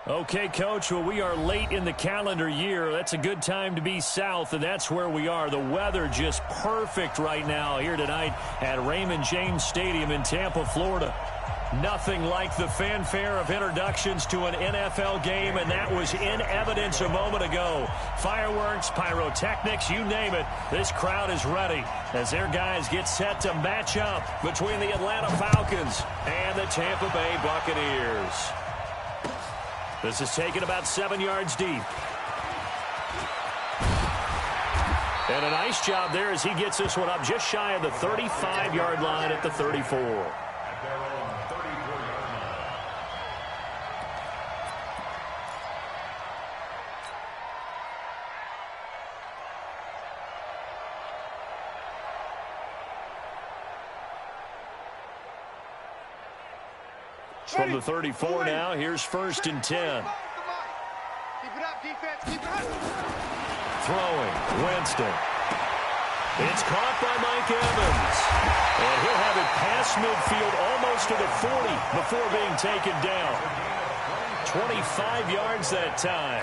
Okay, Coach, well, we are late in the calendar year. That's a good time to be south, and that's where we are. The weather just perfect right now here tonight at Raymond James Stadium in Tampa, Florida. Nothing like the fanfare of introductions to an NFL game, and that was in evidence a moment ago. Fireworks, pyrotechnics, you name it. This crowd is ready as their guys get set to match up between the Atlanta Falcons and the Tampa Bay Buccaneers. This is taken about 7 yards deep. And a nice job there as he gets this one up just shy of the 35-yard line at the 34. From the 34 now, here's 1st and 10. Keep it up, defense. Keep it up. Throwing, Winston. It's caught by Mike Evans. And he'll have it past midfield almost to the 40 before being taken down. 25 yards that time.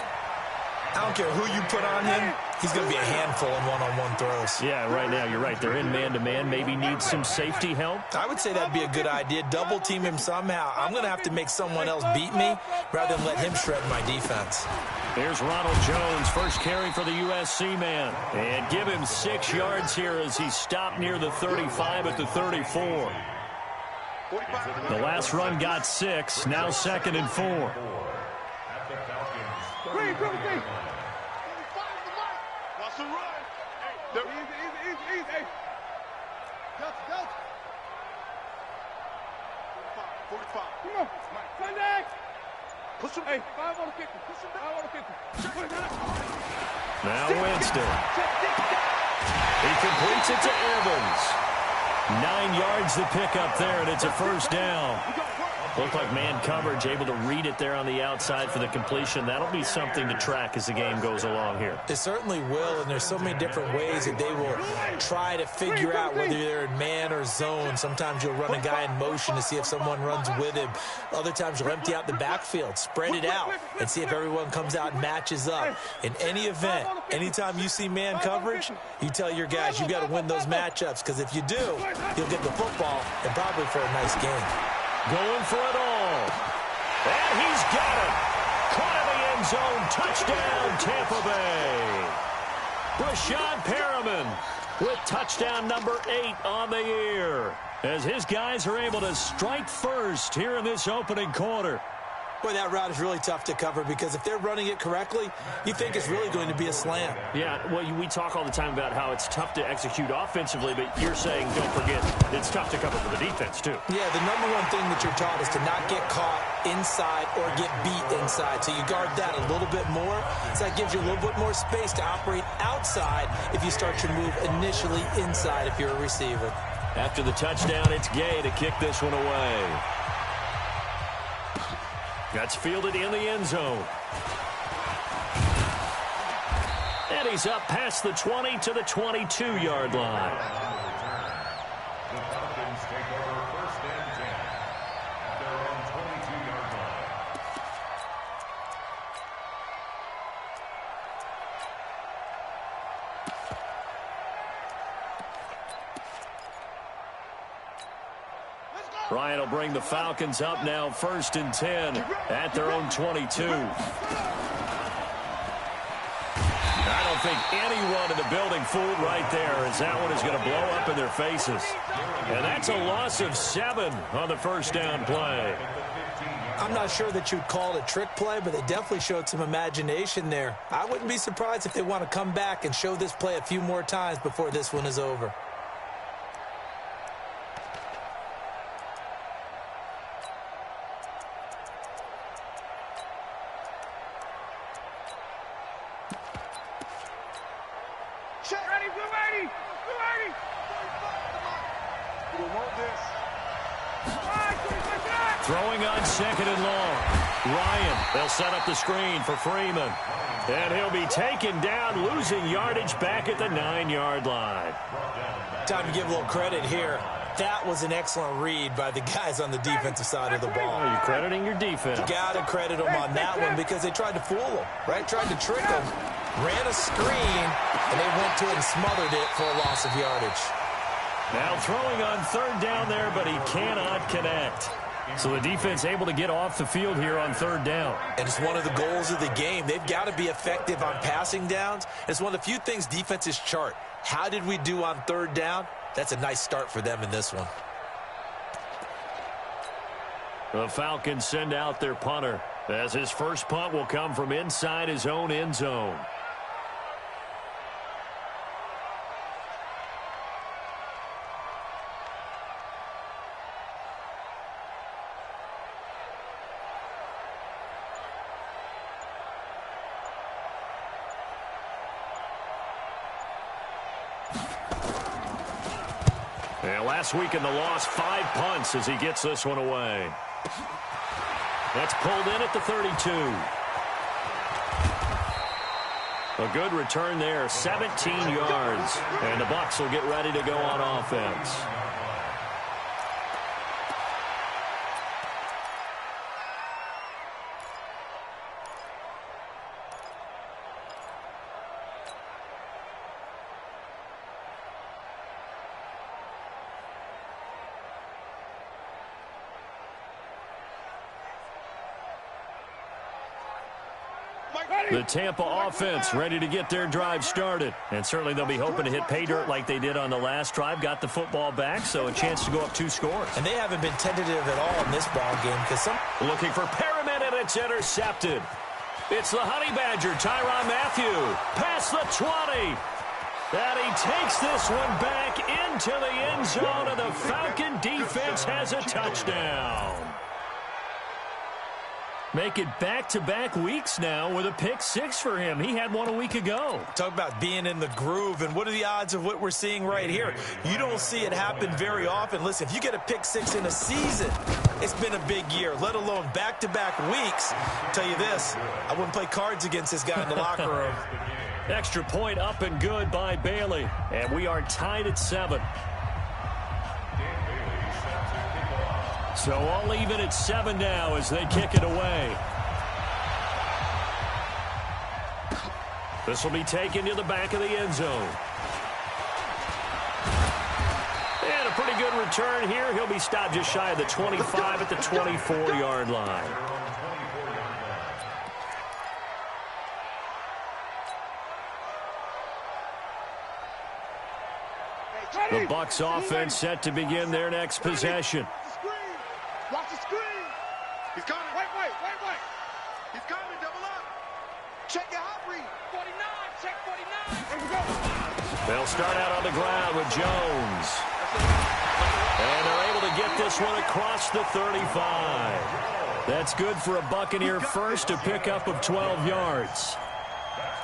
I don't care who you put on him. He's going to be a handful in one-on-one throws. Yeah, right now, you're right. They're in man-to-man. Maybe need some safety help. I would say that'd be a good idea. Double team him somehow. I'm going to have to make someone else beat me rather than let him shred my defense. Here's Ronald Jones, first carry for the USC man. And give him 6 yards here as he stopped near the 35 at the 34. The last run got 6. Now 2nd and 4. Easy. Delta. 45. Come on. Sunday. Push him. Hey, 5 on the kicker. Push him down. Now Winston. He completes it to Evans. 9 yards to pick up there, and it's a first down. Looked like man coverage, able to read it there on the outside for the completion. That'll be something to track as the game goes along here. It certainly will, and there's so many different ways that they will try to figure out whether they're in man or zone. Sometimes you'll run a guy in motion to see if someone runs with him. Other times you'll empty out the backfield, spread it out, and see if everyone comes out and matches up. In any event, anytime you see man coverage, you tell your guys you got to win those matchups, because if you do, you'll get the football and probably for a nice game. Going for it all. And he's got it. Caught in the end zone. Touchdown, Tampa Bay. Brashad Perriman with touchdown number 8 on the year, as his guys are able to strike first here in this opening quarter. Boy, that route is really tough to cover, because if they're running it correctly, you think it's really going to be a slam. Yeah, well, we talk all the time about how it's tough to execute offensively, but you're saying, don't forget, it's tough to cover for the defense, too. Yeah, the number one thing that you're taught is to not get caught inside or get beat inside. So you guard that a little bit more. So that gives you a little bit more space to operate outside if you start your move initially inside if you're a receiver. After the touchdown, it's Gay to kick this one away. That's fielded in the end zone. And he's up past the 20 to the 22-yard line. The Falcons take over 1st and 10 at their own 22-yard line. Ryan will bring the Falcons up now 1st and 10 at their own 22. I don't think anyone in the building fooled right there, as that one is going to blow up in their faces. And that's a loss of 7 on the first down play. I'm not sure that you'd call it a trick play, but they definitely showed some imagination there. I wouldn't be surprised if they want to come back and show this play a few more times before this one is over. Throwing on 2nd and long. Ryan, they'll set up the screen for Freeman. And he'll be taken down, losing yardage back at the 9-yard line. Time to give a little credit here. That was an excellent read by the guys on the defensive side of the ball. Oh, you're crediting your defense. Got to credit them on that one because they tried to fool them, right? Tried to trick them, ran a screen, and they went to it and smothered it for a loss of yardage. Now throwing on third down there, but he cannot connect. So the defense able to get off the field here on third down. And it's one of the goals of the game. They've got to be effective on passing downs. It's one of the few things defenses chart. How did we do on third down? That's a nice start for them in this one. The Falcons send out their punter as his first punt will come from inside his own end zone. And last week in the loss, 5 punts as he gets this one away. That's pulled in at the 32. A good return there, 17 yards. And the Bucs will get ready to go on offense. The Tampa offense ready to get their drive started. And certainly they'll be hoping to hit pay dirt like they did on the last drive. Got the football back, so a chance to go up 2 scores. And they haven't been tentative at all in this ball game because some... Looking for Perriman, and it's intercepted. It's the Honey Badger, Tyrann Mathieu. Past the 20. And he takes this one back into the end zone, and the Falcon defense has a touchdown. Make it back-to-back weeks now with a pick 6 for him. He had one a week ago. Talk about being in the groove, and what are the odds of what we're seeing right here? You don't see it happen very often. Listen, if you get a pick 6 in a season, it's been a big year, let alone back-to-back weeks. I'll tell you this, I wouldn't play cards against this guy in the locker room. Extra point up and good by Bailey, and we are tied at 7. So all even at 7 now as they kick it away. This will be taken to the back of the end zone. And a pretty good return here. He'll be stopped just shy of the 25 at the 24-yard line. The Bucs offense set to begin their next possession. Watch the screen. He's coming. Wait. He's coming. Double up. Check your hot read. 49. Check 49. Here we go. They'll start out on the ground with Jones. And they're able to get this one across the 35. That's good for a Buccaneer first, to pick up of 12 yards.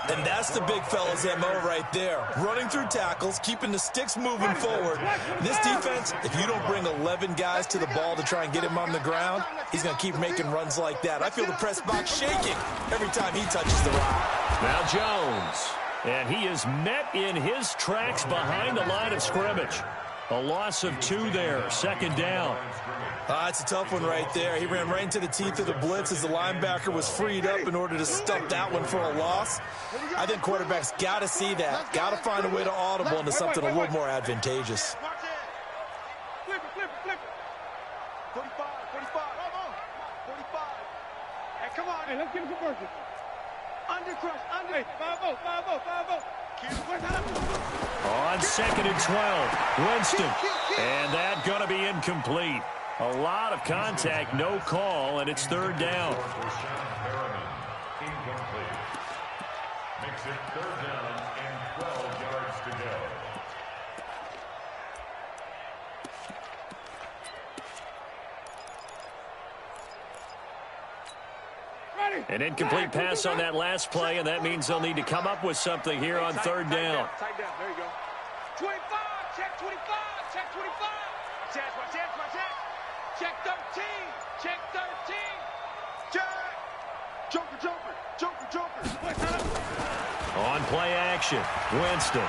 And that's the big fella's MO right there. Running through tackles, keeping the sticks moving forward. This defense, if you don't bring 11 guys to the ball to try and get him on the ground, he's going to keep making runs like that. I feel the press box shaking every time he touches the rock. Now Jones. And he is met in his tracks behind the line of scrimmage. A loss of 2 there, 2nd down. It's a tough one right there. He ran right into the teeth of the blitz as the linebacker was freed up in order to stuff that one for a loss. I think quarterbacks got to see that. Got to find a way to audible into something a little more advantageous. Flip it. 45. 45. Hey, come on. Hey, let's get a conversion. Under crush. Hey, 5-0. On 2nd and 12, Winston. And that going to be incomplete. A lot of contact, no call, and it's 3rd down. Incomplete. Makes it 3rd down and 12 yards to go. An incomplete pass on that last play, and that means they'll need to come up with something here on 3rd down. Tight down. There you go. 25. Check 25. Check 25. Check. Check 13. Check 13. Check. Joker. On play action, Winston.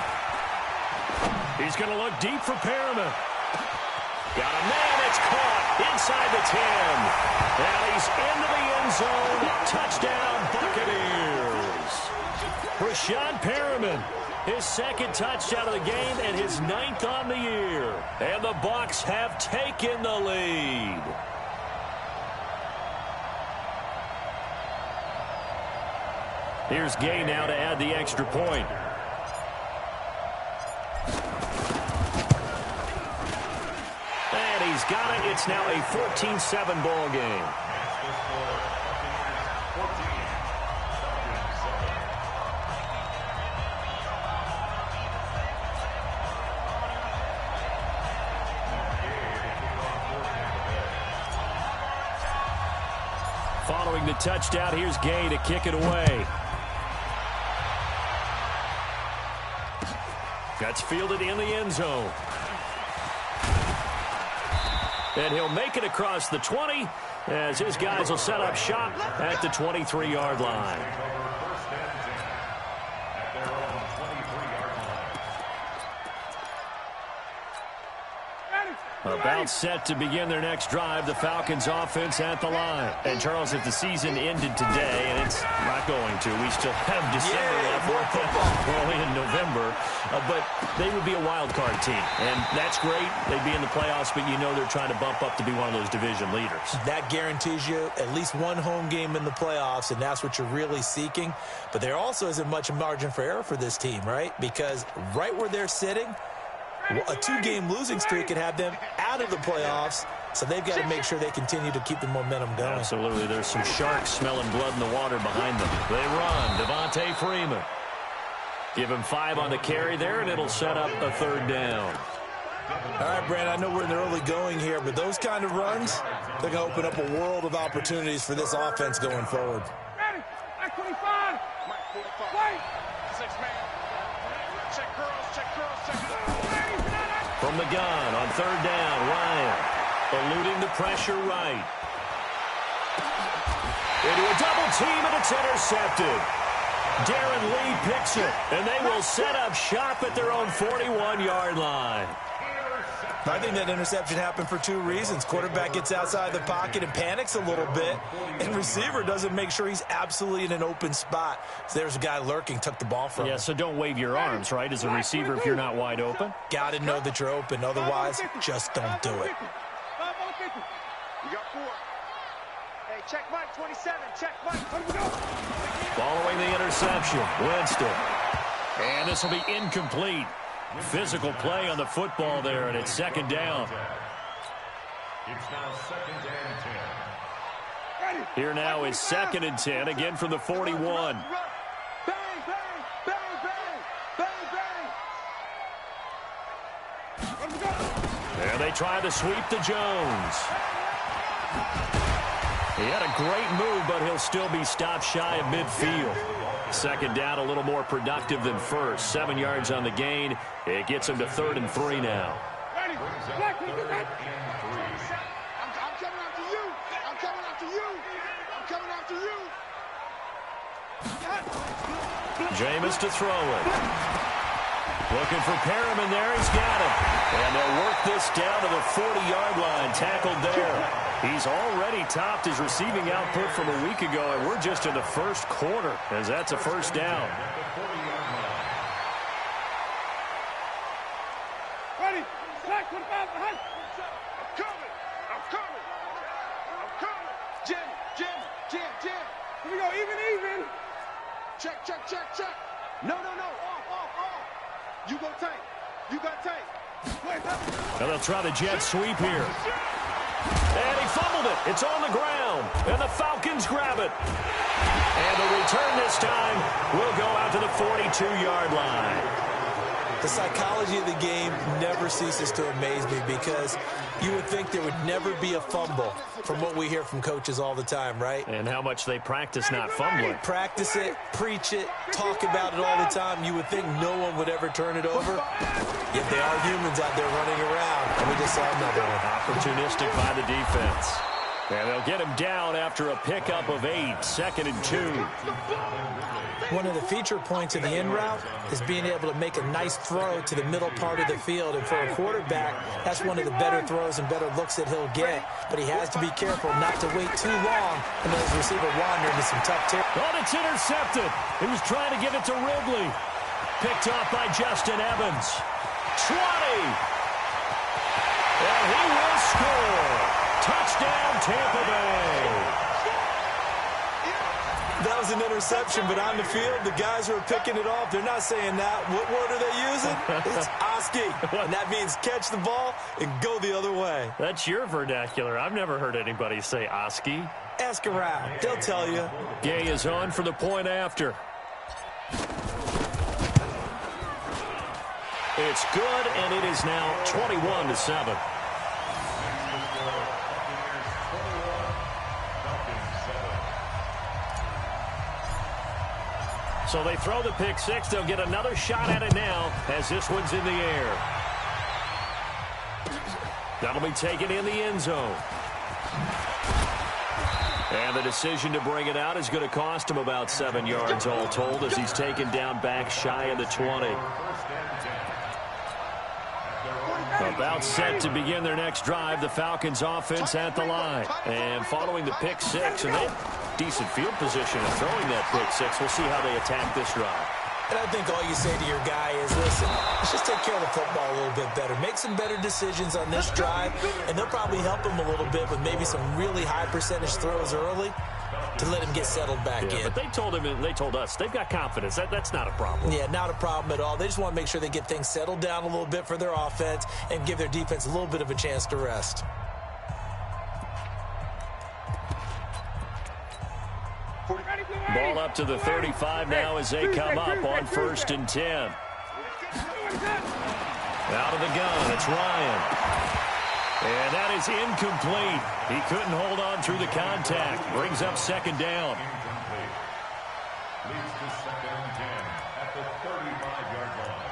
He's going to look deep for Perriman. Got a man, it's caught inside the 10. And he's into the end zone. Touchdown, Buccaneers. Rashad Perriman, his second touchdown of the game and his 9th on the year. And the Bucs have taken the lead. Here's Gay now to add the extra point. And he's got it. It's now a 14-7 ball game. Following the touchdown, here's Gay to kick it away. That's fielded in the end zone. And he'll make it across the 20 as his guys will set up shop at the 23-yard line. About set to begin their next drive, the Falcons offense at the line. And Charles, if the season ended today, and it's not going to, we still have December left, we're only in November, but they would be a wild card team. And that's great. They'd be in the playoffs, but you know they're trying to bump up to be one of those division leaders. That guarantees you at least one home game in the playoffs, and that's what you're really seeking. But there also isn't much margin for error for this team, right? Because right where they're sitting, a 2-game losing streak could have them out of the playoffs, so they've got to make sure they continue to keep the momentum going. Absolutely. There's some sharks smelling blood in the water behind them. They run. Devontae Freeman. Give him 5 on the carry there, and it'll set up a 3rd down. All right, Brandon, I know we're in the early going here, but those kind of runs, they're going to open up a world of opportunities for this offense going forward. Ready? Mike 25. Mike 45. Wait. 6 man. Check girls, check girls, check girls. From the gun on 3rd down, Ryan eluding the pressure right. Into a double team, and it's intercepted. Darren Lee picks it, and they will set up shop at their own 41-yard line. I think that interception happened for 2 reasons. Quarterback gets outside the pocket and panics a little bit, and receiver doesn't make sure he's absolutely in an open spot. So there's a guy lurking, took the ball from him. Yeah, so don't wave your arms, right, as a receiver if you're not wide open. Got to know that you're open. Otherwise, just don't do it. You got 4. Hey, check Mike 27. Check Mike. Following the interception, Winston. And this will be incomplete. Physical play on the football there, and it's 2nd down. It's now 2nd and 10. Here now is 2nd and 10, again from the 41. Bang, bang, bang, bang, bang, bang. And they try to sweep to Jones. He had a great move, but he'll still be stopped shy of midfield. 2nd down, a little more productive than first. 7 yards on the gain. It gets him to 3rd and 3 now. Ready? I'm coming after you. I'm coming after you. I'm coming after you. Jameis to throw it. Looking for Perriman there. He's got it. And they'll work this down to the 40-yard line. Tackled there. He's already topped his receiving output from a week ago, and we're just in the 1st quarter, as that's a 1st down. Ready? Slack 25 behind. I'm coming. I'm coming. I'm coming. Jim. Here we go. Even. Check. No. Off. You go tight. Now they'll try the jet sweep here. And he fumbled it. It's on the ground. And the Falcons grab it. And the return this time will go out to the 42-yard line. The psychology of the game never ceases to amaze me because you would think there would never be a fumble from what we hear from coaches all the time, right? And how much they practice not fumbling. Practice it, preach it, talk about it all the time. You would think no one would ever turn it over. Yet they are humans out there running around, and we just saw another one. Opportunistic by the defense. And they'll get him down after a pickup of 8, 2nd and 2. One of the feature points of the in route is being able to make a nice throw to the middle part of the field. And for a quarterback, that's one of the better throws and better looks that he'll get. But he has to be careful not to wait too long and let his receiver wander into some tough territory. Oh, it's intercepted. He was trying to give it to Ridley. Picked off by Justin Evans. 20. And he will score. Touchdown, Tampa Bay. That was an interception, but on the field, the guys who are picking it off, they're not saying that. What word are they using? It's Oski, and that means catch the ball and go the other way. That's your vernacular. I've never heard anybody say Oski. Ask around. They'll tell you. Gay is on for the point after. It's good, and it is now 21-7. So they throw the pick six. They'll get another shot at it now as this one's in the air. That'll be taken in the end zone. And the decision to bring it out is going to cost him about 7 yards all told as he's taken down back shy of the 20. About set to begin their next drive, the Falcons offense at the line. And following the pick six, and they have decent field position in throwing that pick six. We'll see how they attack this drive. And I think all you say to your guy is, listen, let's just take care of the football a little bit better. Make some better decisions on this drive, and they'll probably help him a little bit with maybe some really high percentage throws early to let him get settled back in. But they told him, and they told us, they've got confidence. That's not a problem. Yeah, not a problem at all. They just want to make sure they get things settled down a little bit for their offense and give their defense a little bit of a chance to rest. Ball up to the 35 now as they come up on 1st and 10. Out of the gun, it's Ryan. And that is incomplete. He couldn't hold on through the contact. Brings up 2nd down. Leads to 2nd and 10 at the 35-yard line.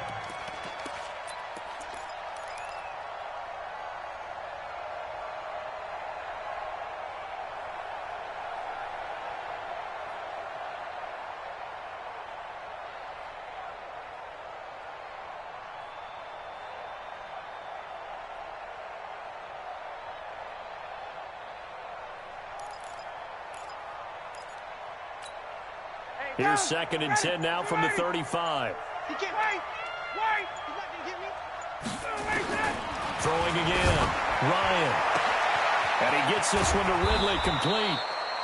Here's 2nd and 10 now from the 35. He can't wait. He's not going to get me. Throwing again. Ryan. And he gets this one to Ridley complete.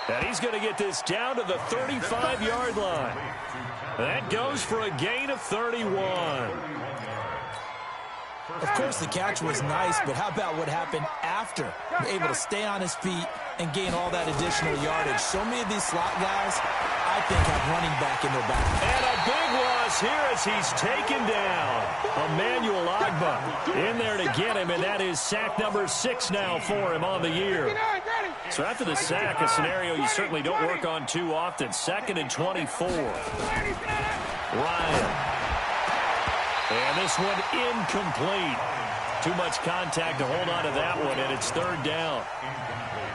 And he's going to get this down to the 35-yard line. That goes for a gain of 31. Of course, the catch was nice, but how about what happened after? Able to stay on his feet and gain all that additional yardage. So many of these slot guys, I think, have running back in their back. And a big loss here as he's taken down. Emmanuel Ogbah in there to get him, and that is sack number 6 now for him on the year. So after the sack, a scenario you certainly don't work on too often. 2nd and 24. Ryan. And this one incomplete. Too much contact to hold on to that one, and it's 3rd down.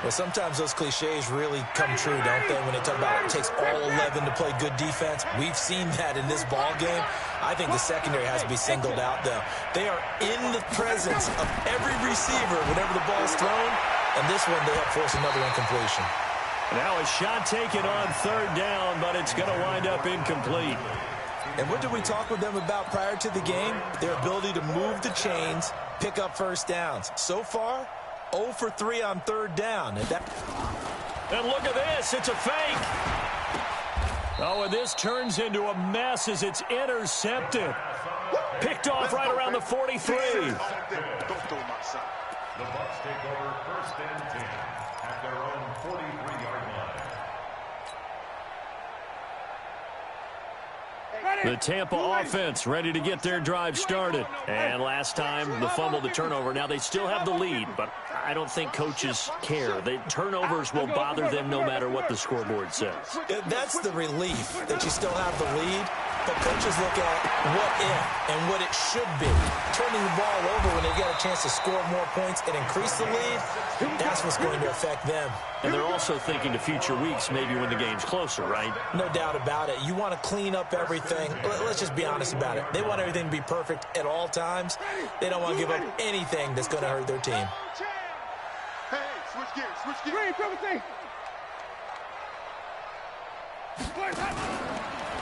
Well, sometimes those cliches really come true, don't they, when they talk about it takes all 11 to play good defense. We've seen that in this ball game. I think the secondary has to be singled out, though. They are in the presence of every receiver whenever the ball's thrown, and this one they have forced another incompletion. Now a shot taken on 3rd down, but it's going to wind up incomplete. And what did we talk with them about prior to the game? Their ability to move the chains, pick up first downs. So far, 0 for 3 on 3rd down. And look at this. It's a fake. Oh, and this turns into a mess as it's intercepted. Picked off right around the 43. The Bucs take over 1st and 10 at their own 43-yard line. The Tampa offense ready to get their drive started. And last time, the fumble, the turnover. Now, they still have the lead, but I don't think coaches care. The turnovers will bother them no matter what the scoreboard says. That's the relief that you still have the lead. But coaches look at what if and what it should be. Turning the ball over when they get a a chance to score more points and increase the lead, that's what's going to affect them. And they're also thinking to future weeks, maybe when the game's closer, right? No doubt about it. You want to clean up everything. Let's just be honest about it. They want everything to be perfect at all times. They don't want to give up anything that's going to hurt their team. Hey, switch gears, switch gears.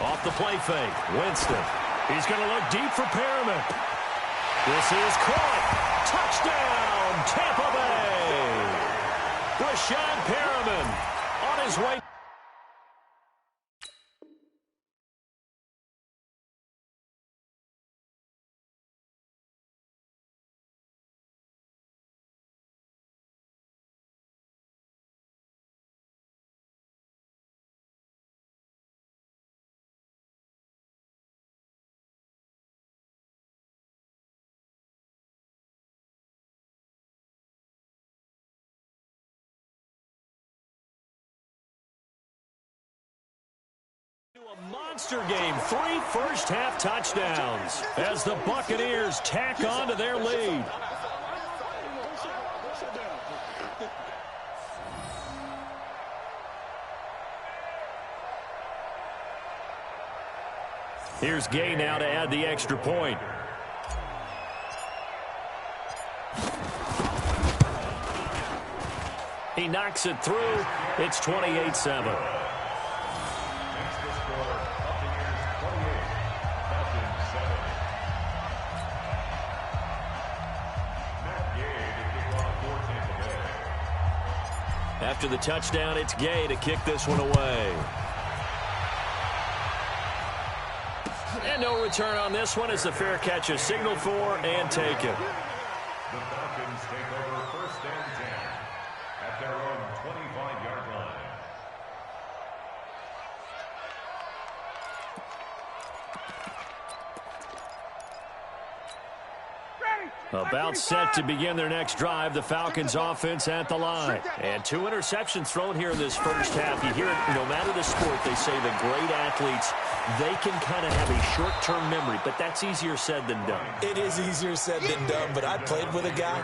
Off the play fake, Winston. He's going to look deep for Perriman. This is caught. Touchdown, Tampa Bay. Rashawn Perriman on his way. A monster game, 3 first-half touchdowns as the Buccaneers tack on to their lead. Here's Gay now to add the extra point. He knocks it through. It's 28-7. After the touchdown, it's Gay to kick this one away. And no return on this one as the fair catch is signaled for and taken. The Falcons take over first and 10 at their own 25-yard line. About set to begin their next drive, the Falcons offense at the line. And 2 interceptions thrown here in this first half. You hear it, no matter the sport, they say the great athletes, they can kind of have a short-term memory, but that's easier said than done. It is easier said than done, but I played with a guy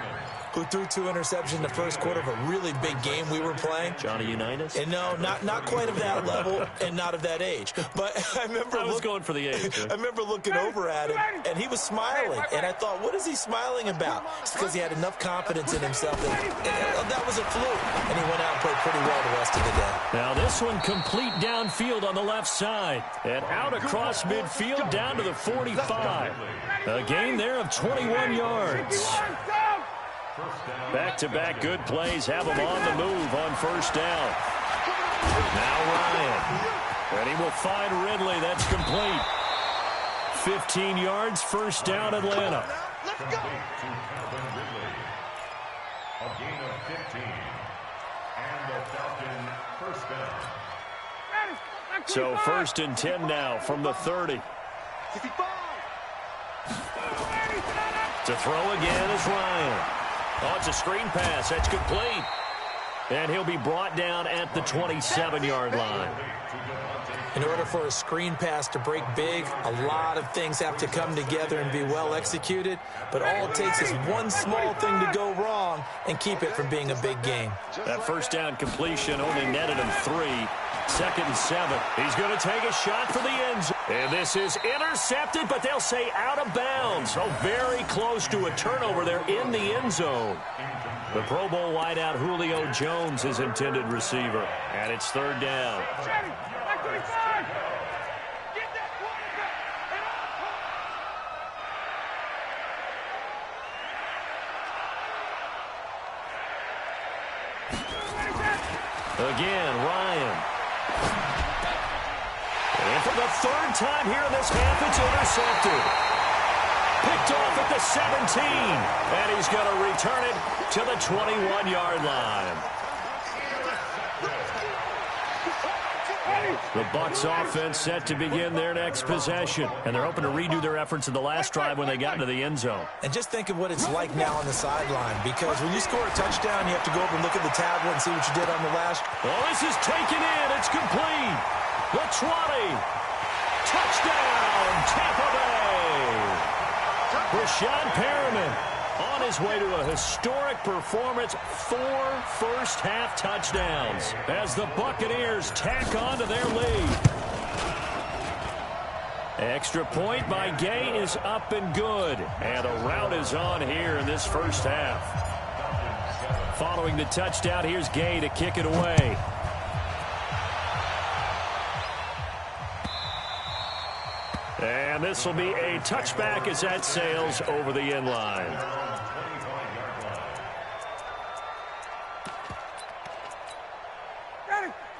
who threw 2 interceptions in the first quarter of a really big game we were playing. Johnny Unitas? And no, not quite of that level and not of that age. But I was going for the age. I remember looking over at him, and he was smiling. And I thought, what is he smiling about? It's because he had enough confidence in himself that was a fluke. And he went out and played pretty well the rest of the day. Now this one complete downfield on the left side. And out across midfield down to the 45. A gain there of 21 yards. Back-to-back good plays have him on the move on first down. Now Ryan. And he will find Ridley. That's complete. 15 yards, first down, Atlanta. Complete to Calvin Ridley. A gain of 15. And the Falcon first down. So first and 10 now from the 30. To throw again is Ryan. Oh, it's a screen pass. That's complete. And he'll be brought down at the 27-yard line. In order for a screen pass to break big, a lot of things have to come together and be well executed. But all it takes is one small thing to go wrong and keep it from being a big game. That first down completion only netted him 3. 2nd and 7. He's going to take a shot for the end zone. And this is intercepted, but they'll say out of bounds. So very close to a turnover there in the end zone. The Pro Bowl wideout Julio Jones is intended receiver. And it's 3rd down. Again, Ryan. And for the 3rd time here in this half, it's intercepted. Picked off at the 17. And he's going to return it to the 21-yard line. The Bucs offense set to begin their next possession. And they're hoping to redo their efforts in the last drive when they got into the end zone. And just think of what it's like now on the sideline, because when you score a touchdown, you have to go over and look at the tablet and see what you did on the last. Oh, this is taken in. It's complete. The 20. Touchdown, Tampa Bay. Rashawn Perriman on his way to a historic performance, 4 first-half touchdowns, as the Buccaneers tack on to their lead. Extra point by Gay is up and good, and a rout is on here in this first half. Following the touchdown, here's Gay to kick it away. And this will be a touchback as that sails over the end line.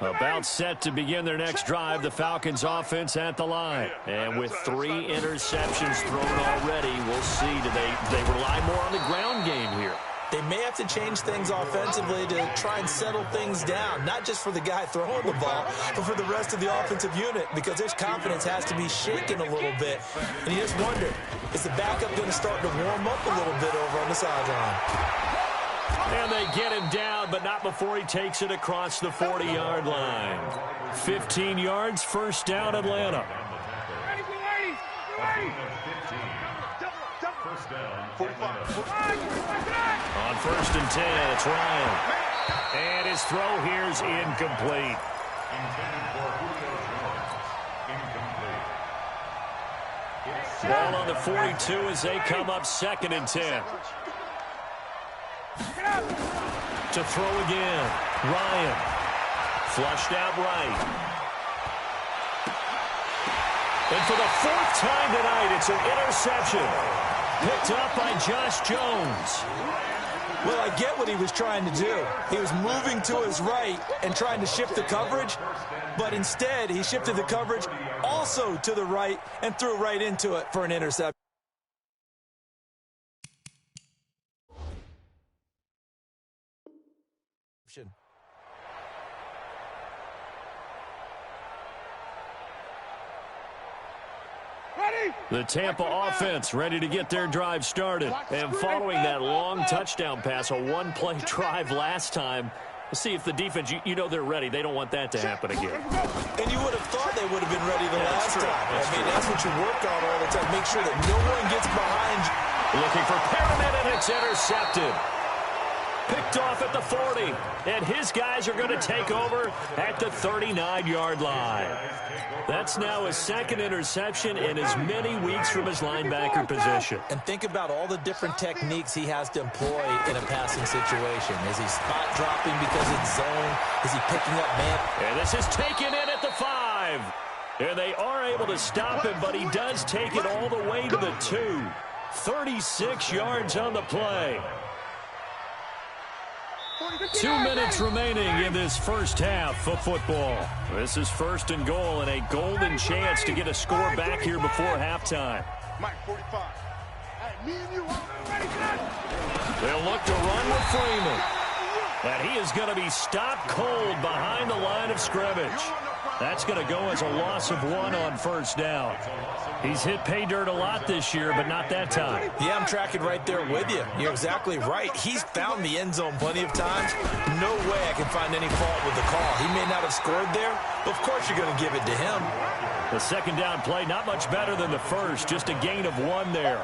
About set to begin their next drive, the Falcons offense at the line. And with 3 interceptions thrown already, we'll see. Do they rely more on the ground game here? They may have to change things offensively to try and settle things down, not just for the guy throwing the ball, but for the rest of the offensive unit, because his confidence has to be shaken a little bit. And you just wonder, is the backup going to start to warm up a little bit over on the sideline? And they get him down, but not before he takes it across the 40-yard line. 15 yards, first down, Atlanta. On first and 10, it's Ryan. And his throw here is incomplete. Ball on the 42 as they come up second and 10. To throw again. Ryan. Flushed out right. And for the 4th time tonight, it's an interception. Picked up by Josh Jones. Well, I get what he was trying to do. He was moving to his right and trying to shift the coverage, but instead he shifted the coverage also to the right and threw right into it for an interception. The Tampa offense ready to get their drive started. And following that long touchdown pass, a one-play drive last time, we'll see if the defense, you know they're ready. They don't want that to happen again. And you would have thought they would have been ready the last time. That's what you work on all the time. Make sure that no one gets behind you. Looking for Perriman, and it's intercepted. Picked off at the 40. And his guys are going to take over at the 39-yard line. That's now his 2nd interception in as many weeks from his linebacker position. And think about all the different techniques he has to employ in a passing situation. Is he spot dropping because it's zone? Is he picking up man? And this is taken in at the 5. And they are able to stop him, but he does take it all the way to the 2. 36 yards on the play. 2 minutes remaining in this first half of football. This is 1st and goal and a golden chance to get a score back here before halftime. They'll look to run with Freeman. And he is going to be stopped cold behind the line of scrimmage. That's going to go as a loss of 1 on first down. He's hit pay dirt a lot this year, but not that time. Yeah, I'm tracking right there with you. You're exactly right. He's found the end zone plenty of times. No way I can find any fault with the call. He may not have scored there, but of course you're going to give it to him. The 2nd down play, not much better than the first. Just a gain of 1 there.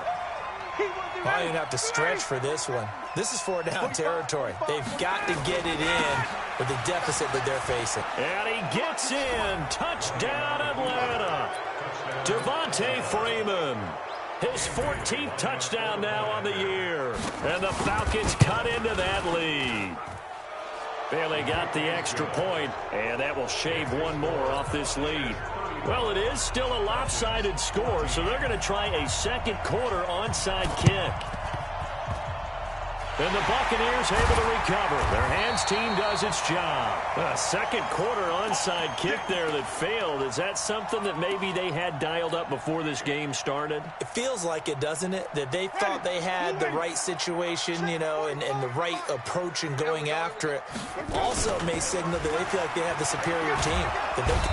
I didn't have to stretch for this one. This is 4-down territory. They've got to get it in with the deficit that they're facing. And he gets in. Touchdown, Atlanta. Devontae Freeman. His 14th touchdown now on the year. And the Falcons cut into that lead. Barely got the extra point, and that will shave 1 more off this lead. Well, it is still a lopsided score, so they're going to try a 2nd quarter onside kick. And the Buccaneers able to recover. Their hands team does its job. A 2nd quarter onside kick there that failed. Is that something that maybe they had dialed up before this game started? It feels like it, doesn't it? That they thought they had the right situation, you know, and the right approach in going after it. Also may signal that they feel like they have the superior team.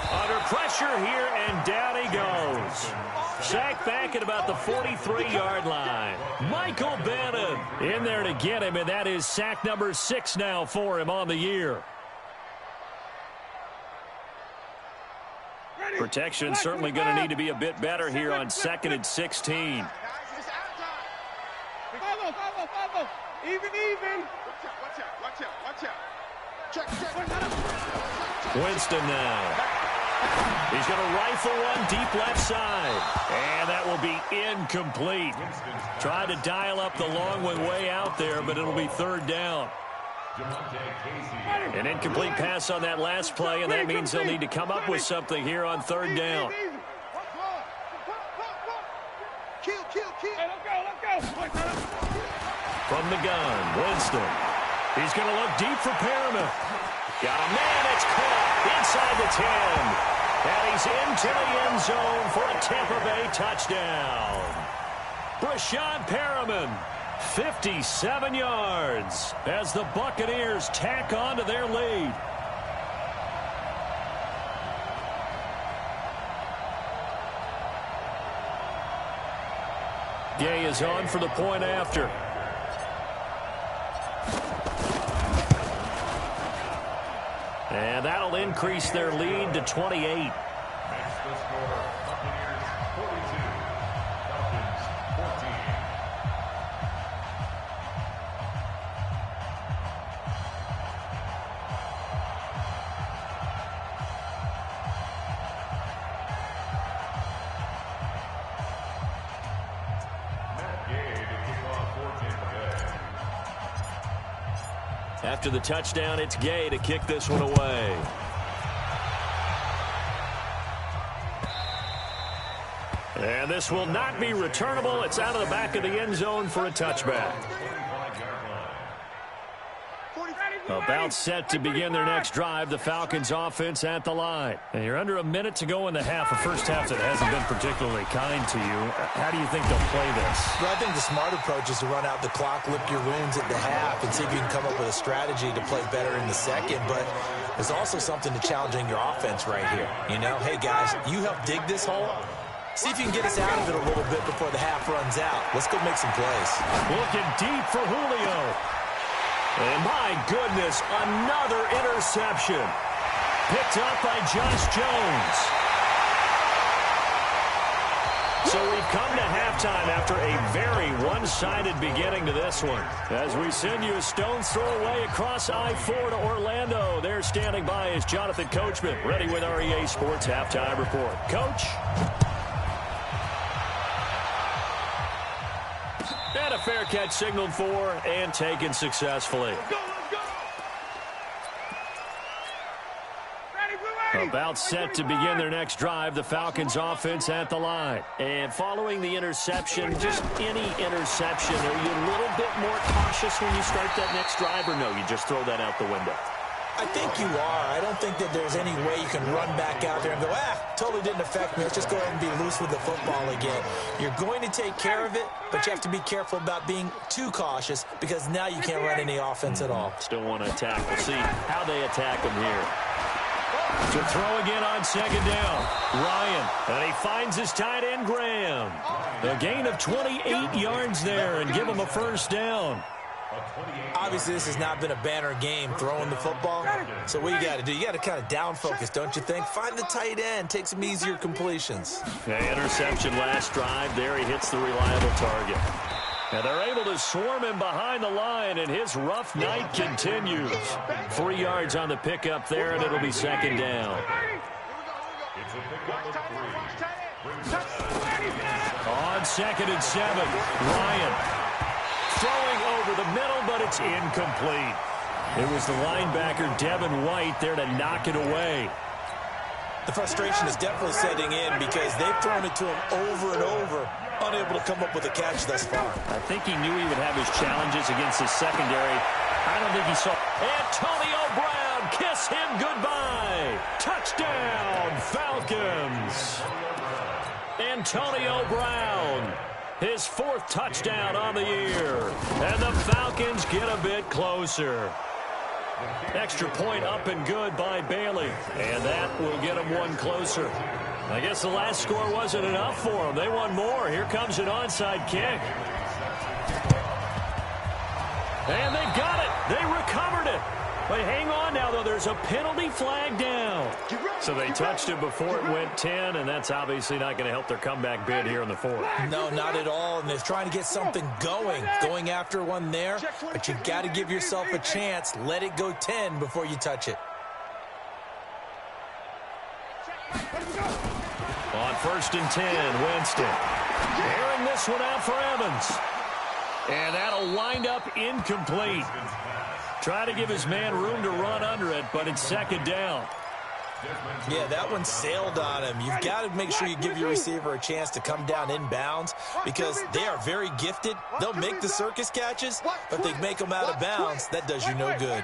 Under pressure here, and down he goes. Sacked back at about the 43-yard line. Michael Bannon in there to get him, and that is sack number 6 now for him on the year. Protection certainly going to need to be a bit better here on 2nd and 16. Even. Watch out. Check. Winston now. He's going to rifle one deep left side. And that will be incomplete. Tried to dial up the long one way out there, but it'll be third down. An incomplete pass on that last play, and that means they'll need to come up with something here on third down. Kill. Hey, let's go. From the gun, Winston. He's going to look deep for Perriman. Got a man, it's caught inside the 10. And he's into the end zone for a Tampa Bay touchdown. Brashad Perriman, 57 yards as the Buccaneers tack on to their lead. Gay is on for the point after. And that'll increase their lead to 28. Makes the score Buccaneers 42, Falcons 14. Matt Gay to kick off for Tampa Bay. After the touchdown, it's Gay to kick this one away. And this will not be returnable. It's out of the back of the end zone for a touchback. About set to begin their next drive, the Falcons offense at the line. And you're under a minute to go in the half, a first half that hasn't been particularly kind to you. How do you think they'll play this? Well, I think the smart approach is to run out the clock, lick your wounds at the half, and see if you can come up with a strategy to play better in the second. But there's also something to challenging your offense right here. You know, hey, guys, you help dig this hole. See if you can get us out of it a little bit before the half runs out. Let's go make some plays. Looking deep for Julio. And my goodness, another interception. Picked up by Josh Jones. So we've come to halftime after a very one-sided beginning to this one. As we send you a stone's throw away across I-4 to Orlando. There standing by is Jonathan Coachman, ready with our EA Sports Halftime Report. Coach? And a fair catch signaled for and taken successfully. About set to begin their next drive, the Falcons offense at the line. And following the interception, just any interception, are you a little bit more cautious when you start that next drive, or no, you just throw that out the window? I think you are. I don't think that there's any way you can run back out there and go, totally didn't affect me. Let's just go ahead and be loose with the football again. You're going to take care of it, but you have to be careful about being too cautious because now you can't run any offense at all. Still want to attack. We'll see how they attack them here. To throw again on second down. Ryan, and he finds his tight end, Graham. A gain of 28 yards there and give him a first down. Obviously, this has not been a banner game throwing the football. So what you got to do, you got to kind of down focus, don't you think? Find the tight end, take some easier completions. Interception last drive. There he hits the reliable target. And they're able to swarm him behind the line, and his rough night continues. 3 yards on the pickup there, and it'll be second down. On 2nd and 7, Ryan throwing over the middle, but it's incomplete. It was the linebacker, Devin White, there to knock it away. The frustration is definitely setting in because they've thrown it to him over and over, unable to come up with a catch thus far. I think he knew he would have his challenges against his secondary. I don't think he saw. Antonio Brown, kiss him goodbye. Touchdown, Falcons. Antonio Brown, his 4th touchdown on the year. And the Falcons get a bit closer. Extra point up and good by Bailey. And that will get them one closer. I guess the last score wasn't enough for them. They want more. Here comes an onside kick. And they've got it. They recovered it. But hang on now, though. There's a penalty flag down. So they touched it before it went 10, and that's obviously not going to help their comeback bid here in the fourth. No, not at all, and they're trying to get something going after one there, but you've got to give yourself a chance. Let it go 10 before you touch it. On 1st and 10, Winston. Airing this one out for Evans. And that'll wind up incomplete. Try to give his man room to run under it, but it's 2nd down. Yeah, that one sailed on him. You've got to make sure you give your receiver a chance to come down inbounds because they are very gifted. They'll make the circus catches, but if they make them out of bounds, that does you no good.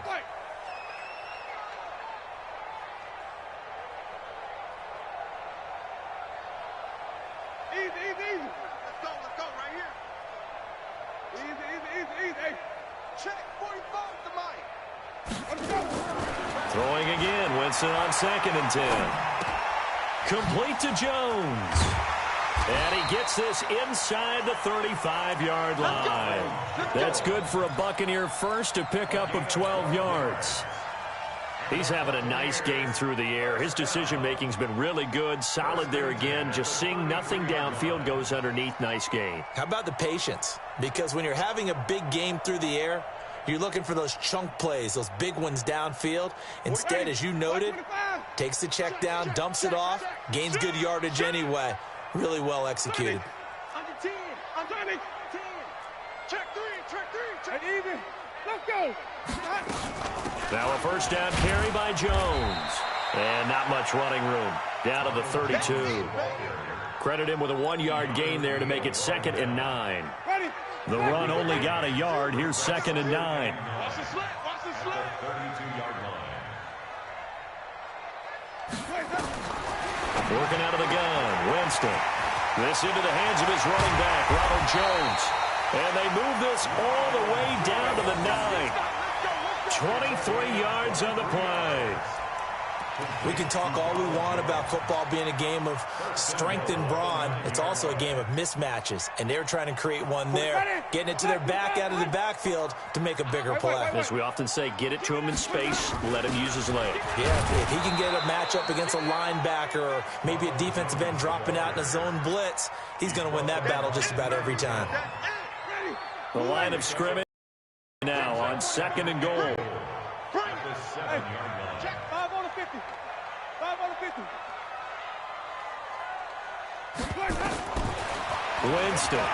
Easy. Let's go right here. Easy. Check 45 to Mike. Let's go. Throwing again, Winston on 2nd and 10. Complete to Jones. And he gets this inside the 35-yard line. That's good for a Buccaneer first, a pickup of 12 yards. He's having a nice game through the air. His decision-making's been really good, solid there again. Just seeing nothing downfield, goes underneath. Nice gain. How about the patience? Because when you're having a big game through the air, you're looking for those chunk plays, those big ones downfield. Instead, as you noted, takes the check down, dumps it off, gains good yardage anyway. Really well executed. Under 10. Under 10. Check 3. Check even. Let's go. Now a 1st down carry by Jones. And not much running room. Down to the 32. Credit him with a 1-yard gain there to make it 2nd and 9. The run only got a yard. Here's 2nd and 9. Watch the slip. 32-yard line. Working out of the gun, Winston. This into the hands of his running back, Ronald Jones. And they move this all the way down to the 9. 23 yards on the play. We can talk all we want about football being a game of strength and brawn. It's also a game of mismatches, and they're trying to create one there, getting it to their back out of the backfield to make a bigger play. As we often say, get it to him in space, let him use his leg. Yeah, if he can get a matchup against a linebacker or maybe a defensive end dropping out in a zone blitz, he's going to win that battle just about every time. The line of scrimmage now on 2nd and goal. Check 5 on the 50. 5 on the 50. Winston.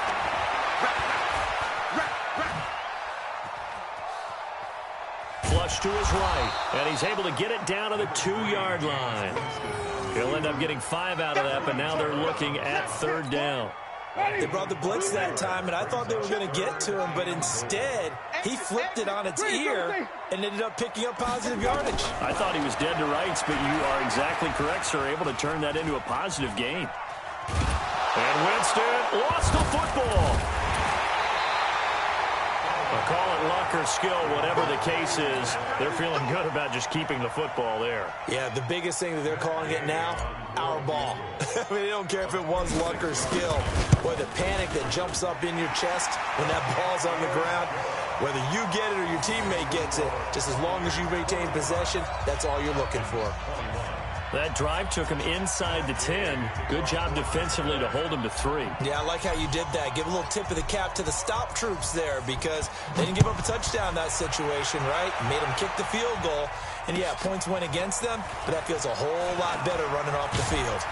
Flush to his right, and he's able to get it down to the 2-yard line. He'll end up getting 5 out of that, but now they're looking at 3rd down. They brought the blitz that time, and I thought they were going to get to him, but instead, he flipped it on its ear and ended up picking up positive yardage. I thought he was dead to rights, but you are exactly correct, sir. Able to turn that into a positive gain. And Winston lost the football. Well, call it luck or skill, whatever the case is, they're feeling good about just keeping the football there. Yeah, the biggest thing that they're calling it now, our ball. I mean, they don't care if it was luck or skill. Boy, the panic that jumps up in your chest when that ball's on the ground, whether you get it or your teammate gets it, just as long as you maintain possession, that's all you're looking for. That drive took him inside the 10. Good job defensively to hold him to 3. Yeah, I like how you did that. Give a little tip of the cap to the stop troops there because they didn't give up a touchdown in that situation, right? Made them kick the field goal. And, yeah, points went against them, but that feels a whole lot better running off the field.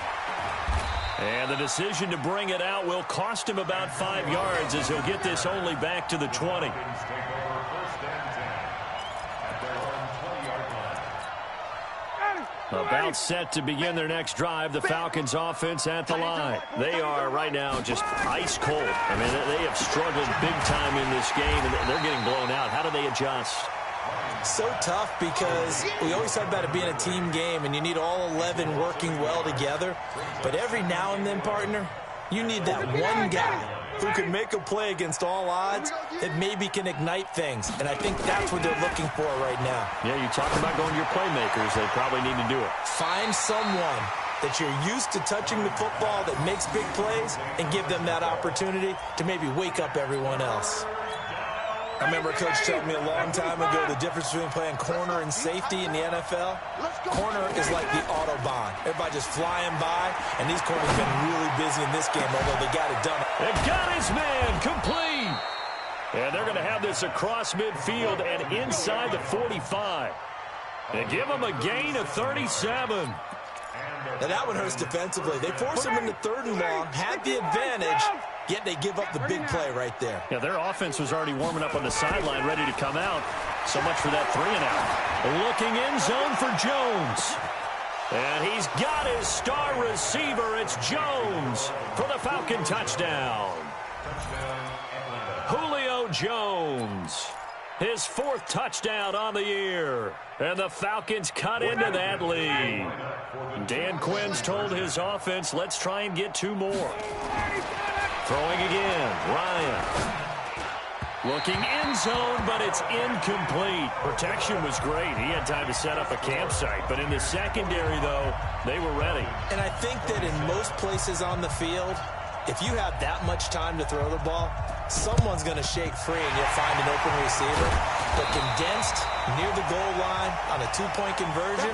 And the decision to bring it out will cost him about 5 yards as he'll get this only back to the 20. About set to begin their next drive, the Falcons offense at the line. They are right now just ice cold. I mean, they have struggled big time in this game, and they're getting blown out. How do they adjust? So tough because we always talk about it being a team game, and you need all 11 working well together. But every now and then, partner, you need that one guy who can make a play against all odds that maybe can ignite things. And I think that's what they're looking for right now. Yeah, you talk about going to your playmakers. They probably need to do it. Find someone that you're used to touching the football that makes big plays and give them that opportunity to maybe wake up everyone else. I remember a coach telling me a long time ago the difference between playing corner and safety in the NFL. Corner is like the Autobahn. Everybody just flying by, and these corners have been really busy in this game, although they got it done. They got his man complete. And they're going to have this across midfield and inside the 45. They give him a gain of 37. Now that one hurts defensively. They force him into 3rd and long, had the advantage, yet they give up the big play right there. Yeah, their offense was already warming up on the sideline, ready to come out. So much for that 3-and-out. Looking in zone for Jones. And he's got his star receiver. It's Jones for the Falcon touchdown. Julio Jones, his 4th touchdown on the year. And the Falcons cut into that lead. Dan Quinn's told his offense, let's try and get 2 more. Throwing again, Ryan. Looking in zone, but it's incomplete. Protection was great. He had time to set up a campsite. But in the secondary, though, they were ready. And I think that in most places on the field, if you have that much time to throw the ball, someone's going to shake free and you'll find an open receiver. But condensed near the goal line on a 2-point conversion,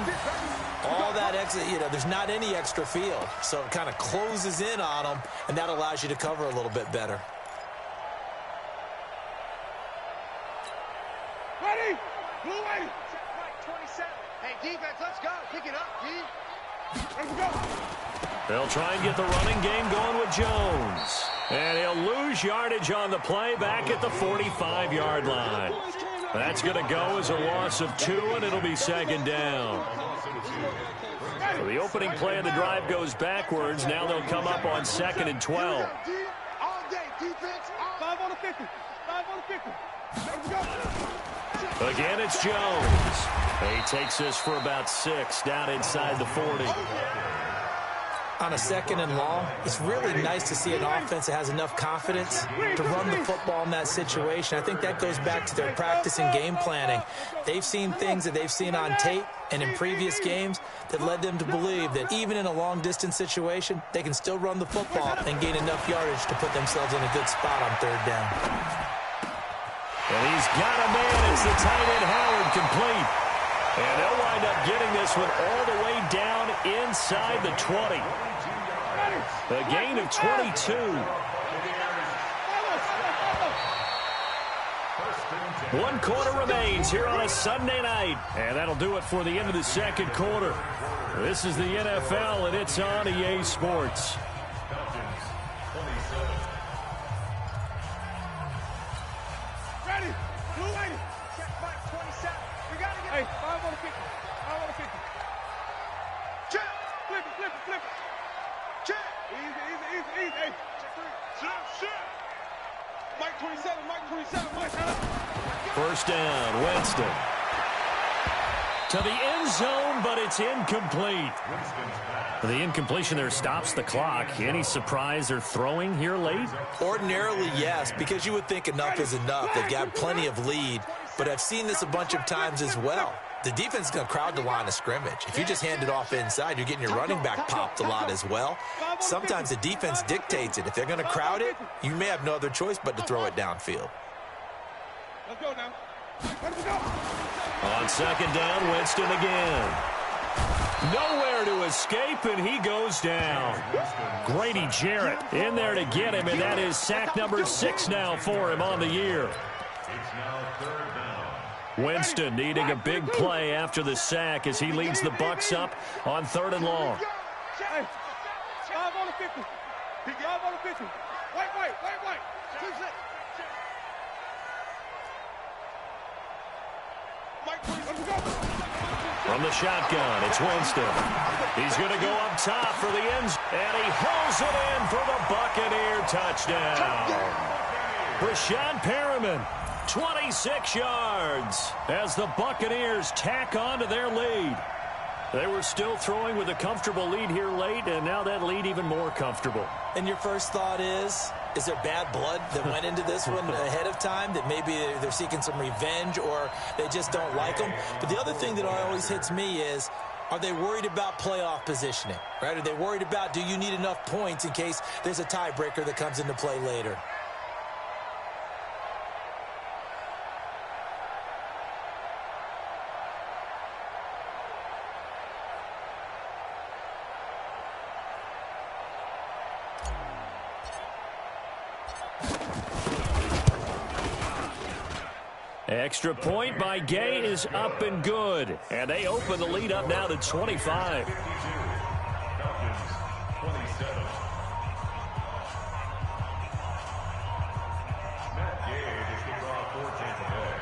all that exit, there's not any extra field. So it kind of closes in on them, and that allows you to cover a little bit better. Ready? Blue ready. Check right, 27. Hey, defense, let's go. Pick it up, D. Let's go. They'll try and get the running game going with Jones. And he'll lose yardage on the play back at the 45-yard line. That's going to go as a loss of 2, and it'll be 2nd down. So the opening play of the drive goes backwards. Now they'll come up on 2nd and 12. All day, defense. 5 on the 50. 5 on the 50. Let's go. Again, it's Jones. He takes this for about 6 down inside the 40. On a 2nd and long, it's really nice to see an offense that has enough confidence to run the football in that situation. I think that goes back to their practice and game planning. They've seen things that they've seen on tape and in previous games that led them to believe that even in a long-distance situation, they can still run the football and gain enough yardage to put themselves in a good spot on 3rd down. And he's got a man. It's the tight end Howard complete. And they'll wind up getting this one all the way down inside the 20. A gain of 22. 1 quarter remains here on a Sunday night. And that'll do it for the end of the 2nd quarter. This is the NFL, and it's on EA Sports. Ready? Blue ready. Check right, 27. We got to get. Hey, 5 on the 50. 5 on the 50. Check. Flip it, flip it, flip it. Check. Easy. Hey, check 3. Shit. Mike 27, Mike 27, Mike. 1st down, Winston. To the end zone, but it's incomplete. The incompletion there stops the clock. Any surprise they're throwing here late? Ordinarily, yes, because you would think enough is enough. They've got plenty of lead, but I've seen this a bunch of times as well. The defense is going to crowd the line of scrimmage. If you just hand it off inside, you're getting your running back popped a lot as well. Sometimes the defense dictates it. If they're going to crowd it, you may have no other choice but to throw it downfield. Let's go now. Let's go. On 2nd down, Winston again. Nowhere to escape, and he goes down. Grady Jarrett in there to get him, and that is sack number 6 now for him on the year. It's now 3rd down. Winston needing a big play after the sack as he leads the Bucs up on 3rd and long. Hey, 5 on the 50. 5 on the 50. Wait. 2 6. From the shotgun, it's Winston. He's going to go up top for the end, and he hauls it in for the Buccaneer touchdown. Rashad Perriman, 26 yards as the Buccaneers tack on to their lead. They were still throwing with a comfortable lead here late, and now that lead even more comfortable. And your first thought is there bad blood that went into this one ahead of time, that maybe they're seeking some revenge or they just don't like them? But the other thing that always hits me is, are they worried about playoff positioning, right? Are they worried about, do you need enough points in case there's a tiebreaker that comes into play later? Extra point by Gay is up and good. And they open the lead up now to 25. 52. Falcons 27. Matt Gay is the draw for Tampa Bay.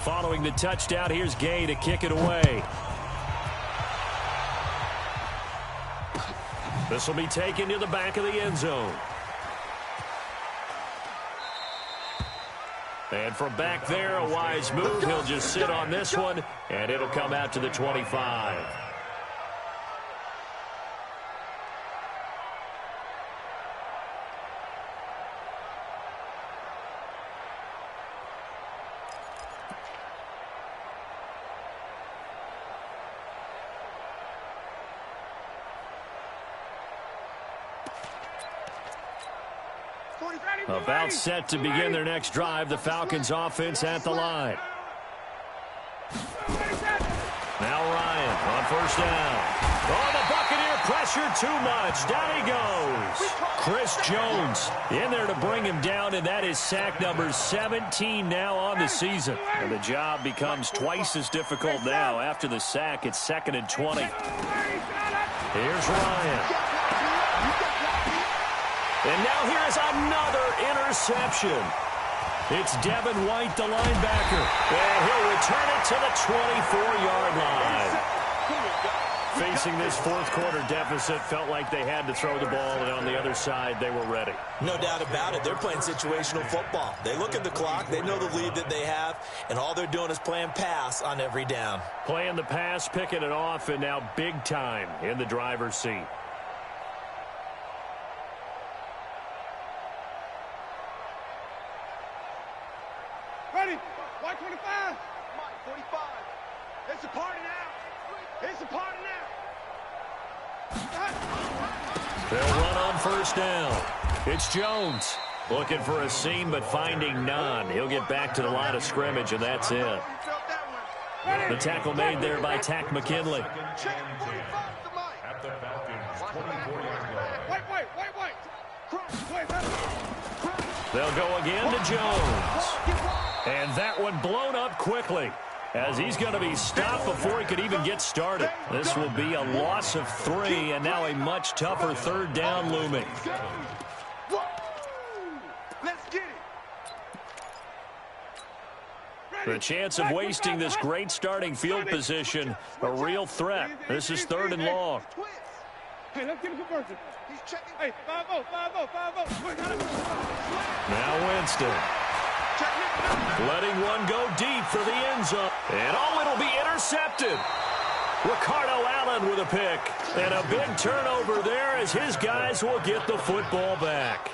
Following the touchdown, here's Gay to kick it away. This will be taken to the back of the end zone. And from back there, a wise move. He'll just sit on this one, and it'll come out to the 25. About set to begin their next drive. The Falcons offense at the line. Now Ryan on first down. Oh, the Buccaneer pressure too much. Down he goes. Chris Jones in there to bring him down, and that is sack number 17 now on the season. And the job becomes twice as difficult now. After the sack, it's 2nd and 20. Here's Ryan. And now here's another interception. It's Devin White, the linebacker. And he'll return it to the 24-yard line. Facing this fourth quarter deficit, felt like they had to throw the ball, and on the other side, they were ready. No doubt about it. They're playing situational football. They look at the clock. They know the lead that they have, and all they're doing is playing pass on every down. Playing the pass, picking it off, and now big time in the driver's seat. Ready? White 25. 45. It's a party now. It's a party now. They'll run on first down. It's Jones looking for a seam but finding none. He'll get back to the line of scrimmage, and that's it. The tackle made there by Tack McKinley. At the Falcons 24-yard line. They'll go again to Jones. And that one blown up quickly as he's going to be stopped before he could even get started. This will be a loss of 3, and now a much tougher third down looming. Let's get it. The chance of wasting this great starting field position, a real threat. This is 3rd and long. Hey, let's get a conversion. He's checking. Hey, 5-0, 5-0, 5-0. Now Winston. Letting one go deep for the end zone. And it'll be intercepted. Ricardo Allen with a pick. And a big turnover there as his guys will get the football back.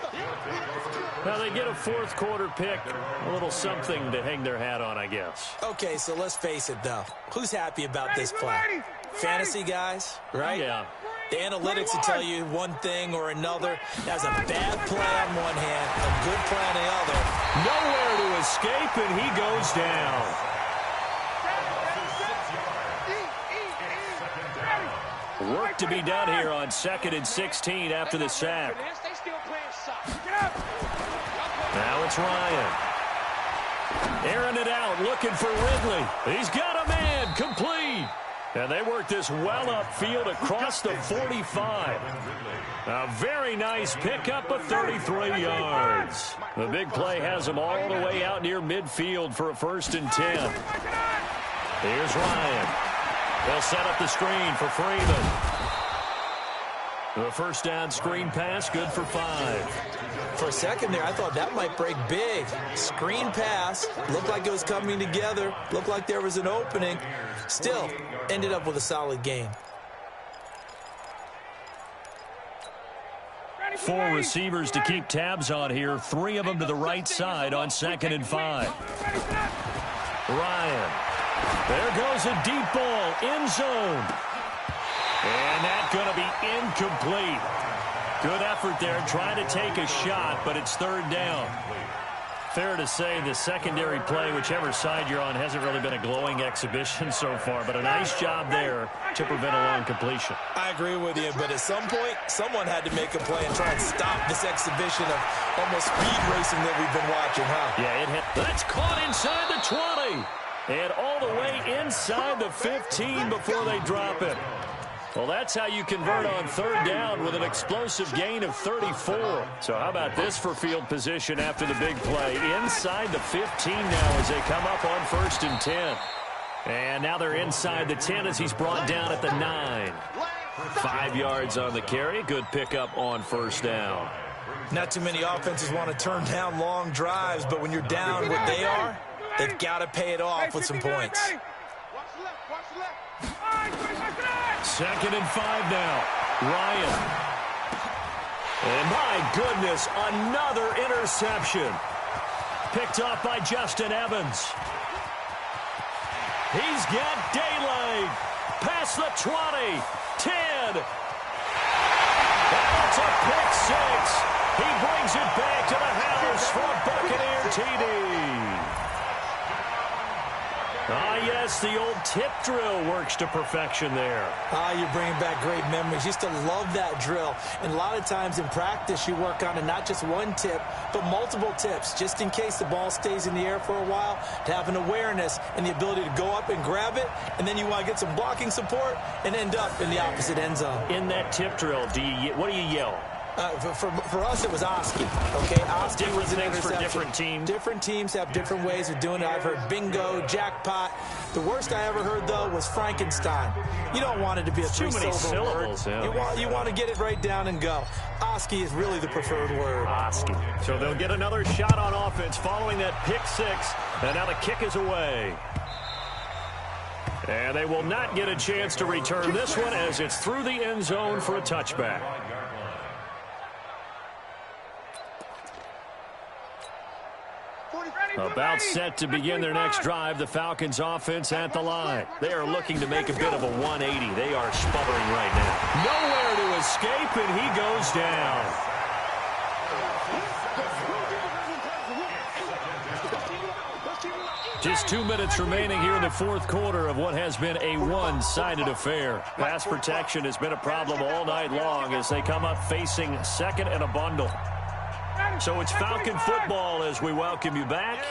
Now they get a fourth quarter pick. A little something to hang their hat on, I guess. Okay, so let's face it, though. Who's happy about this play? Fantasy guys, right? Yeah. The analytics will tell you one thing or another. That's a bad play on one hand, a good play on the other. Nowhere to escape, and he goes down. Work to be done here on 2nd and 16 after the sack. Now it's Ryan. Airing it out, looking for Ridley. He's got a man, complete. And they work this well upfield across the 45. A very nice pickup of 33 yards. The big play has them all the way out near midfield for a 1st and 10. Here's Ryan. They'll set up the screen for Freeman. The first down screen pass, good for 5. For a second there, I thought that might break big. Screen pass, looked like it was coming together, looked like there was an opening. Still, ended up with a solid game. 4 receivers to keep tabs on here. 3 of them to the right side on 2nd and 5. Ryan. There goes a deep ball, end zone. And that's going to be incomplete. Good effort there, trying to take a shot, but it's 3rd down. Fair to say the secondary play, whichever side you're on, hasn't really been a glowing exhibition so far, but a nice job there to prevent a long completion. I agree with you, but at some point, someone had to make a play and try and stop this exhibition of almost speed racing that we've been watching, huh? Yeah, it hit. That's caught inside the 20. And all the way inside the 15 before they drop it. Well, that's how you convert on third down with an explosive gain of 34. So how about this for field position after the big play? Inside the 15 now as they come up on 1st and 10. And now they're inside the 10 as he's brought down at the 9. 5 yards on the carry. Good pickup on 1st down. Not too many offenses want to turn down long drives, but when you're down what they are, they've got to pay it off with some points. 2nd and 5 now. Ryan. And my goodness, another interception. Picked off by Justin Evans. He's got daylight. Past the 20. 10. That's a pick 6. He brings it back to the house for a Buccaneer TD. Ah, yes, the old tip drill works to perfection there. Ah, you're bringing back great memories. Used to love that drill. And a lot of times in practice, you work on it, not just one tip, but multiple tips, just in case the ball stays in the air for a while, to have an awareness and the ability to go up and grab it, and then you want to get some blocking support and end up in the opposite end zone. In that tip drill, what do you yell? For us, it was Oski. Okay, Oski different was an things interception. for different teams. Different teams have different ways of doing it. I've heard bingo, jackpot. The worst I ever heard, though, was Frankenstein. You don't want it to be a three-syllable word. Yeah. You want to get it right down and go. Oski is really the preferred word. Oski. So they'll get another shot on offense following that pick 6, and now the kick is away. And they will not get a chance to return this one as it's through the end zone for a touchback. About set to begin their next drive, the Falcons offense at the line. They are looking to make a bit of a 180. They are sputtering right now. Nowhere to escape, and he goes down. Just 2 minutes remaining here in the 4th quarter of what has been a one-sided affair. Pass protection has been a problem all night long as they come up facing 2nd and a bundle. So it's Falcon football as we welcome you back.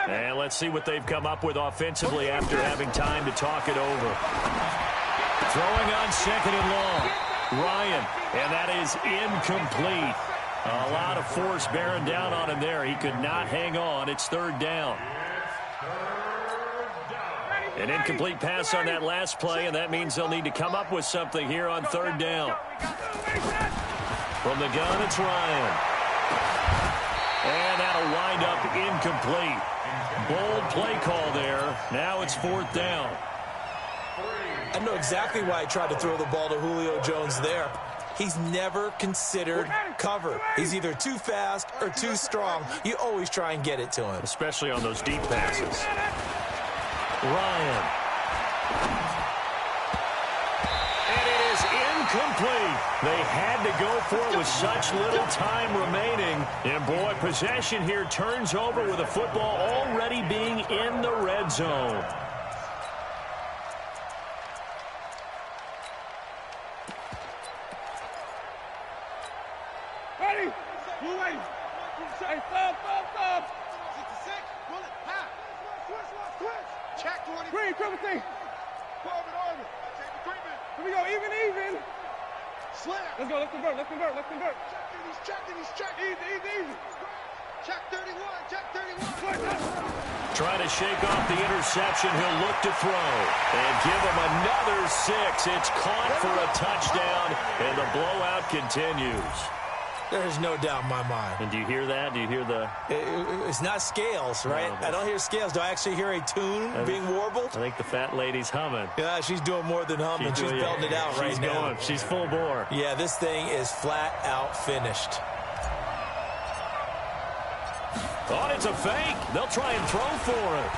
And let's see what they've come up with offensively after having time to talk it over. Throwing on 2nd and long. Ryan, and that is incomplete. A lot of force bearing down on him there. He could not hang on. It's 3rd down. An incomplete pass on that last play, and that means they'll need to come up with something here on 3rd down. From the gun, it's Ryan. And that'll wind up incomplete. Bold play call there. Now it's 4th down. I know exactly why I tried to throw the ball to Julio Jones there. He's never considered cover. He's either too fast or too strong. You always try and get it to him. Especially on those deep passes. Ryan. And it is incomplete. They had to go for it with such little time remaining. And boy, possession here turns over with the football already being in the red zone. Ready? Blue way. Hey, stop. 66. Pull it. High. Switch. Check 20. Green, triple T. Orbit. Take the treatment. Here we go. Even. Slam. Let's go. Let's convert. Check. Easy. Check 31. Trying to shake off the interception. He'll look to throw. And give him another 6. It's caught for a touchdown. And the blowout continues. There's no doubt in my mind. And do you hear that? Do you hear the... It's not scales, right? No, I don't hear scales. Do I actually hear a tune being warbled? I think the fat lady's humming. Yeah, she's doing more than humming. She's belting it out right now. She's full bore. Yeah, this thing is flat out finished. Oh, it's a fake. They'll try and throw for it.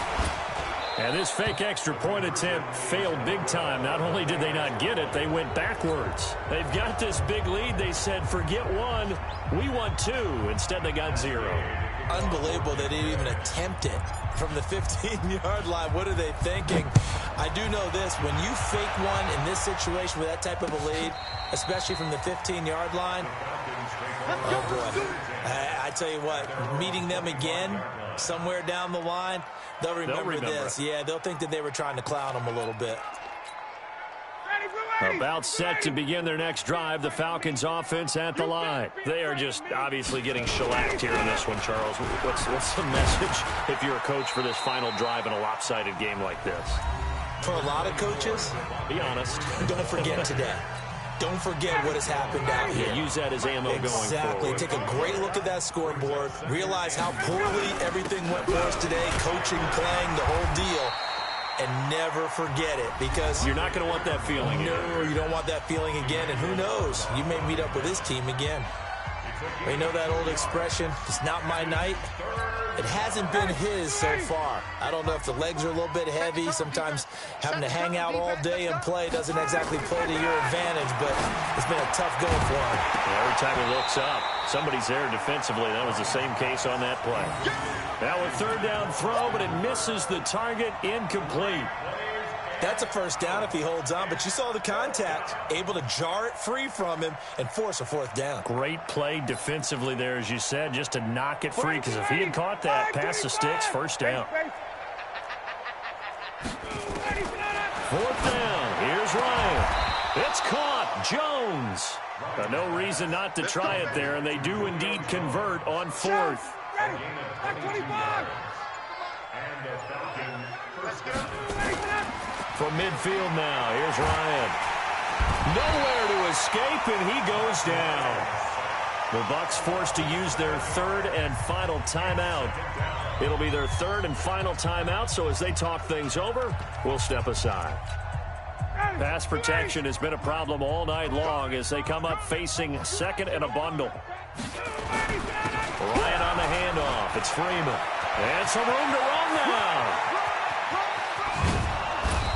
And this fake extra point attempt failed big time. Not only did they not get it, they went backwards. They've got this big lead. They said, forget 1. We want 2. Instead, they got 0. Unbelievable they didn't even attempt it from the 15-yard line. What are they thinking? I do know this. When you fake one in this situation with that type of a lead, especially from the 15-yard line, oh, boy. I tell you what, meeting them again somewhere down the line, they'll remember this. Yeah, they'll think that they were trying to clown them a little bit. About set to begin their next drive, the Falcons offense at the line. They are just obviously getting shellacked here in this one, Charles. What's the message if you're a coach for this final drive in a lopsided game like this? For a lot of coaches, be honest. Don't forget today. Don't forget what has happened out here. Yeah, use that as ammo going forward. Exactly. Take a great look at that scoreboard. Realize how poorly everything went for us today. Coaching, playing, the whole deal. And never forget it, because you're not going to want that feeling again. No, you don't want that feeling again. And who knows? You may meet up with this team again. You know that old expression, it's not my night? It hasn't been his so far. I don't know if the legs are a little bit heavy. Sometimes having to hang out all day and play doesn't exactly play to your advantage, but it's been a tough go for him. Yeah, every time he looks up, somebody's there defensively. That was the same case on that play. Now a third down throw, but it misses the target, incomplete. That's a first down if he holds on, but you saw the contact, able to jar it free from him and force a fourth down. Great play defensively there, as you said, just to knock it free, because if he had caught that, past the sticks, first down. Fourth down, here's Ryan. It's caught, Jones. No reason not to try it there, and they do indeed convert on fourth. From midfield now, here's Ryan. Nowhere to escape, and he goes down. The Bucs forced to use their third and final timeout. It'll be their third and final timeout, so as they talk things over, we'll step aside. Pass protection has been a problem all night long as they come up facing second and a bundle. Ryan on the handoff. It's Freeman. And some room to run now.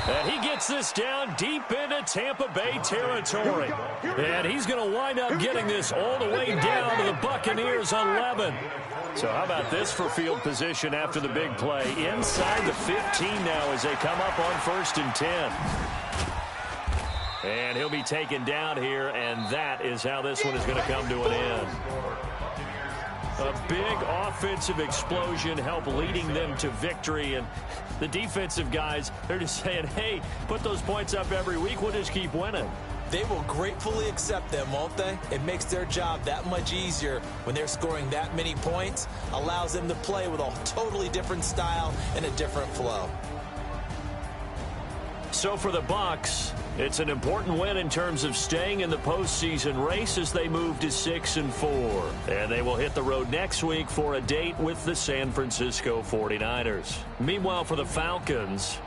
And he gets this down deep into Tampa Bay territory. And he's going to wind up getting this all the way down to the Buccaneers 11. So how about this for field position after the big play? Inside the 15 now as they come up on 1st and 10. And he'll be taken down here, and that is how this one is going to come to an end. A big offensive explosion helped leading them to victory, and the defensive guys, they're just saying, hey, put those points up every week, we'll just keep winning. They will gratefully accept them, won't they? It makes their job that much easier when they're scoring that many points, allows them to play with a totally different style and a different flow. So for the Bucs, it's an important win in terms of staying in the postseason race as they move to 6-4. And they will hit the road next week for a date with the San Francisco 49ers. Meanwhile, for the Falcons,